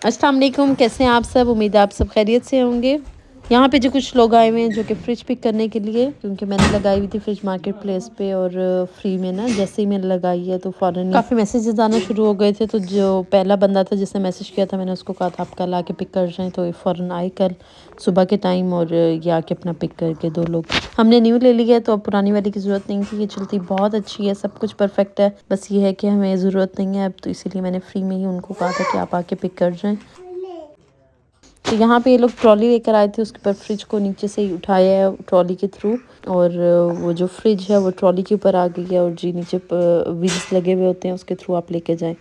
अस्सलाम वालेकुम, कैसे हैं आप सब? उम्मीद है आप सब खैरियत से होंगे। यहाँ पे जो कुछ लोग आए हुए हैं जो कि फ़्रिज पिक करने के लिए, क्योंकि मैंने लगाई हुई थी फ़्रिज मार्केट प्लेस पे और फ्री में ना जैसे ही मैंने लगाई है तो फ़ौरन काफ़ी मैसेजेस आना शुरू हो गए थे। तो जो पहला बंदा था जिसने मैसेज किया था, मैंने उसको कहा था आप कल आके पिक कर जाएँ, तो फ़ौरन आए कल सुबह के टाइम और ये आके अपना पिक करके 2 लोग। हमने न्यू ले लिया है तो अब पुरानी वाली की ज़रूरत नहीं थी, ये चलती बहुत अच्छी है, सब कुछ परफेक्ट है, बस ये है कि हमें ज़रूरत नहीं है अब, तो इसीलिए मैंने फ्री में ही उनको कहा था कि आप आके पिक कर जाएँ। तो यहाँ पे ये लोग ट्रॉली लेकर आए थे, उसके ऊपर फ्रिज को नीचे से ही उठाया है ट्रॉली के थ्रू, और वो जो फ्रिज है वो ट्रॉली के ऊपर आ गई है, और जी नीचे व्हील्स लगे हुए होते हैं उसके थ्रू आप लेके जाएं।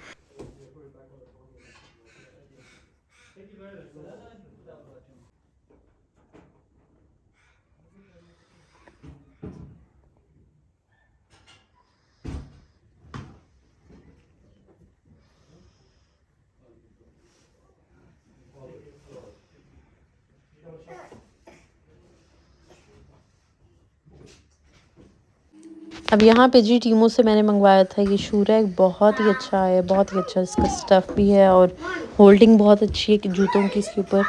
अब यहाँ पे जी टीमों से मैंने मंगवाया था ये शू रैक, बहुत ही अच्छा है, बहुत ही अच्छा इसका स्टफ़ भी है और होल्डिंग बहुत अच्छी है कि जूतों की इसके ऊपर।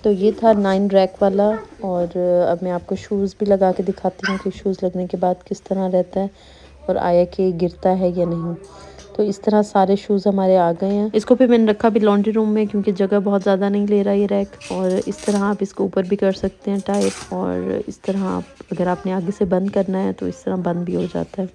तो ये था 9 रैक वाला, और अब मैं आपको शूज़ भी लगा के दिखाती हूँ कि शूज़ लगने के बाद किस तरह रहता है और आया कि गिरता है या नहीं। तो इस तरह सारे शूज़ हमारे आ गए हैं। इसको भी मैंने रखा भी लॉन्ड्री रूम में क्योंकि जगह बहुत ज़्यादा नहीं ले रहा ये रैक, और इस तरह आप इसको ऊपर भी कर सकते हैं टाइप, और इस तरह आप अगर आपने आगे से बंद करना है तो इस तरह बंद भी हो जाता है।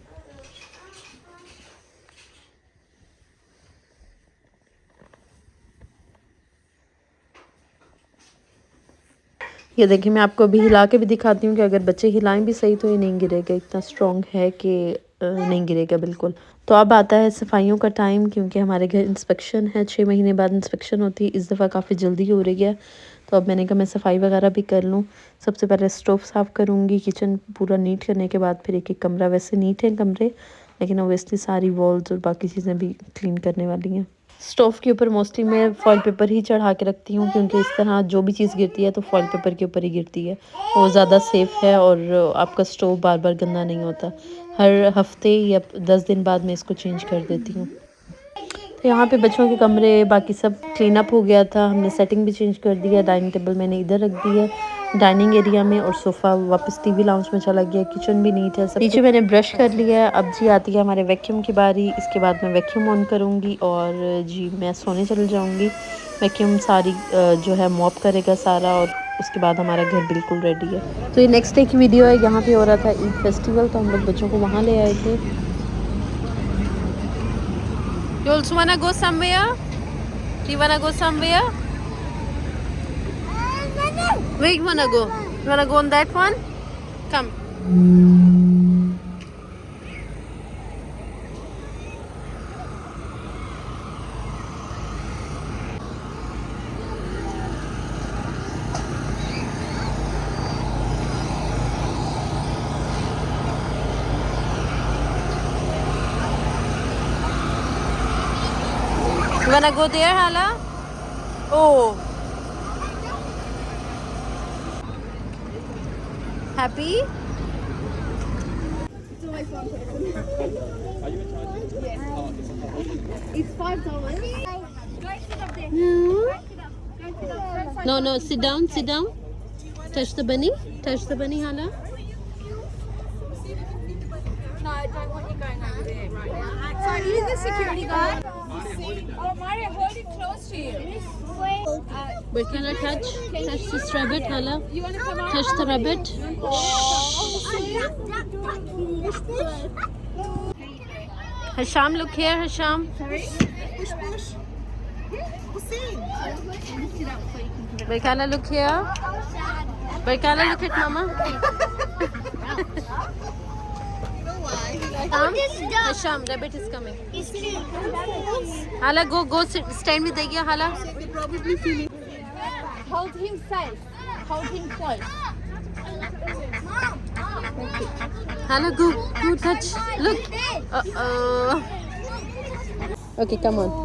ये देखिए मैं आपको अभी हिला के भी दिखाती हूँ कि अगर बच्चे हिलाएं भी सही तो ये नहीं गिरेगा, इतना स्ट्रॉन्ग है कि नहीं गिरेगा बिल्कुल। तो अब आता है सफाइयों का टाइम, क्योंकि हमारे घर इंस्पेक्शन है, 6 महीने बाद इंस्पेक्शन होती है, इस दफ़ा काफ़ी जल्दी हो रही है। तो अब मैंने कहा मैं सफाई वगैरह भी कर लूँ। सबसे पहले स्टोव साफ़ करूँगी, किचन पूरा नीट करने के बाद फिर एक एक कमरा, वैसे नीट है कमरे लेकिन ओबियसली सारी वॉल्स और बाकी चीज़ें भी क्लीन करने वाली हैं। स्टोव के ऊपर मोस्टली मैं फॉइल पेपर ही चढ़ा के रखती हूँ, क्योंकि इस तरह जो भी चीज़ गिरती है तो फॉइल पेपर के ऊपर ही गिरती है, वो ज़्यादा सेफ़ है और आपका स्टोव बार बार गंदा नहीं होता। हर हफ्ते या 10 दिन बाद मैं इसको चेंज कर देती हूँ। तो यहाँ पे बच्चों के कमरे बाकी सब क्लीन अप हो गया था, हमने सेटिंग भी चेंज कर दी है। डाइनिंग टेबल मैंने इधर रख दी है डाइनिंग एरिया में, और सोफ़ा वापस टीवी लाउंज में चला गया। किचन भी नीट है, सब नीचे मैंने ब्रश कर लिया है। अब जी आती है हमारे वैक्यूम की बारी, इसके बाद मैं वैक्यूम ऑन करूँगी और जी मैं सोने चल जाऊँगी। वैक्यूम सारी जो है मॉप करेगा सारा, और उसके बाद हमारा घर बिल्कुल रेडी है। तो ये नेक्स्ट डे की वीडियो है। यहाँ पे हो रहा था ईद फेस्टिवल, तो हम लोग बच्चों को वहाँ ले आए थे। You also wanna go somewhere? Do you wanna go somewhere? Where you wanna go? You wanna go on that one? Come. You wanna go there, Hala? Oh. Happy? It's $5. No, no, sit down, sit down. Touch the bunny. Touch the bunny, Hala. No, I don't want you going over there right now. Sorry, who's the security guard? Oh, Mario, hold it close to you. But can I touch this rabbit, Hala? You want to come on? Touch the rabbit. Hasham, look here, Hasham. Baikala, look here. Baikala, look at Mama. Hasham, rabbit is coming. Hala, go sit, stand with Daiya, Hala. Hold him safe. Hold him close. Hala, go touch. Look. Okay, come on.